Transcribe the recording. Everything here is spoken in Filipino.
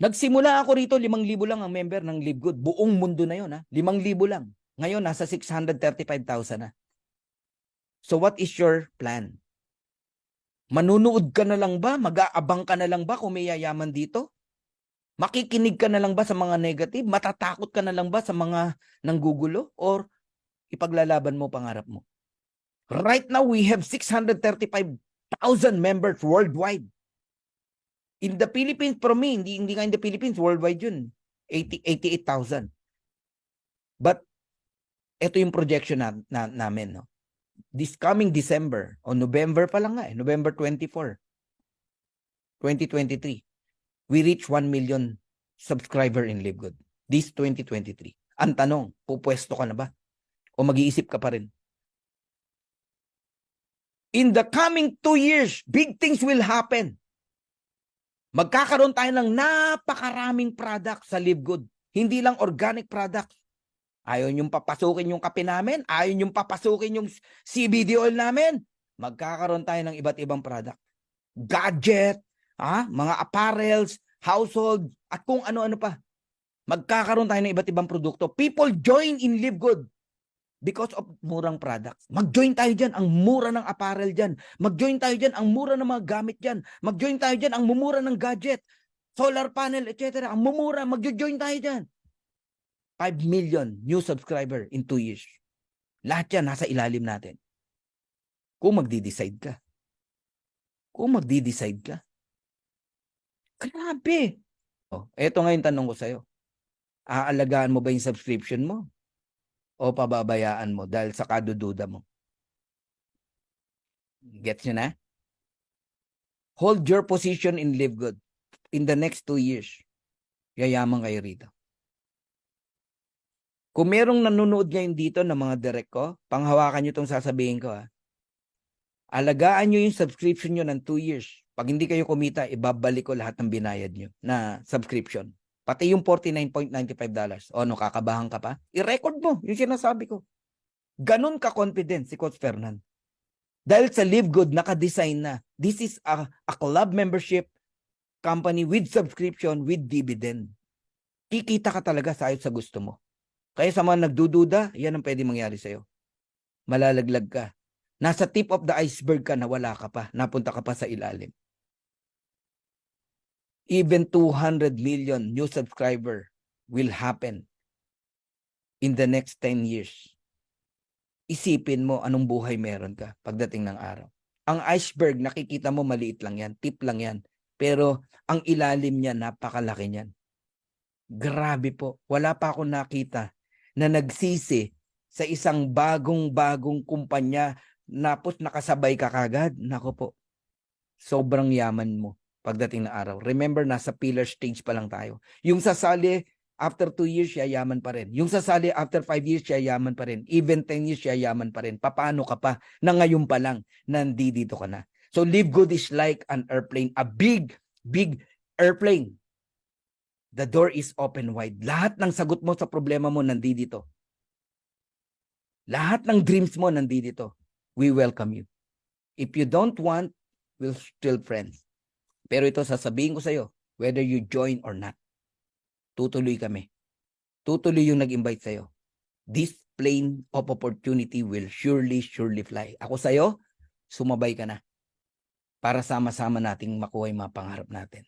Nagsimula ako rito, 5,000 lang ang member ng Live Good. Buong mundo na yun, ha? 5,000 lang. Ngayon, nasa 635,000 na. So what is your plan? Manunood ka na lang ba? Mag-aabang ka na lang ba kung may yayaman dito? Makikinig ka na lang ba sa mga negative? Matatakot ka na lang ba sa mga nanggugulo? Or ipaglalaban mo pangarap mo? Right now, we have 635,000 members worldwide. In the Philippines, for me, hindi nga in the Philippines, worldwide yun. 88,000. But, ito yung projection namin, no? This coming December, o November pa lang nga, November 24, 2023, we reach 1 million subscriber in Live Good. This 2023. Ang tanong, pupwesto ka na ba? O mag-iisip ka pa rin? In the coming 2 years, big things will happen. Magkakaroon tayo ng napakaraming product sa Live Good. Hindi lang organic products. Ayaw niyong papasukin yung kape namin. Ayaw niyong papasukin yung CBD oil namin. Magkakaroon tayo ng iba't ibang product. Gadget, mga apparels, household, at kung ano-ano pa. Magkakaroon tayo ng iba't ibang produkto. People join in Live Good because of murang products. Mag-join tayo dyan, ang mura ng apparel dyan. Mag-join tayo dyan, ang mura ng mga gamit dyan. Mag-join tayo dyan, ang mumura ng gadget, solar panel, etc. Ang mumura, mag-join tayo dyan. 5 million new subscriber in 2 years. Lahat yan nasa ilalim natin. Kung magdi-decide ka. Grabe. Eto nga yung tanong ko sa'yo. Aalagaan mo ba yung subscription mo? O pababayaan mo dahil sa kadududa mo? Gets nyo na? Hold your position in Live Good. In the next 2 years, yayaman kayo rito. Kung merong nanonood ngayon dito ng mga direct ko, panghawakan nyo itong sasabihin ko. Alagaan nyo yung subscription nyo ng 2 years. Pag hindi kayo kumita, ibabalik ko lahat ng binayad nyo na subscription. Pati yung $49.95. O ano, kakabahan ka pa? I-record mo yung sinasabi ko. Ganun ka-confident si Coach Fernan. Dahil sa Live Good, naka-design na. This is a club membership company with subscription, with dividend. Kikita ka talaga sa ayot sa gusto mo. Kaya sa mga nagdududa, yan ang pwede mangyari sa'yo. Malalaglag ka. Nasa tip of the iceberg ka na wala ka pa. Napunta ka pa sa ilalim. Even 200 million new subscriber will happen in the next 10 years. Isipin mo anong buhay meron ka pagdating ng araw. Ang iceberg, nakikita mo maliit lang yan. Tip lang yan. Pero ang ilalim niya, napakalaki niyan. Grabe po. Wala pa akong nakita na nagsisi sa isang bagong kumpanya napos nakasabay ka kagad. Nako po, sobrang yaman mo pagdating na araw. Remember, nasa pillar stage pa lang tayo. Yung sasali, after 2 years, yayaman pa rin. Yung sasali, after 5 years, yayaman pa rin. Even 10 years, yayaman pa rin. Paano ka pa na ngayon pa lang nandito ka na? So, Live Good is like an airplane. A big airplane. The door is open wide. Lahat ng sagot mo sa problema mo nandito. Lahat ng dreams mo nandito. We welcome you. If you don't want, we'll still friends. Pero ito sasabihin ko sa'yo, whether you join or not, tutuloy kami. Tutuloy yung nag-invite sa'yo. This plane of opportunity will surely fly. Ako sa'yo, sumabay ka na para sama-sama nating makuha yung mga pangarap natin.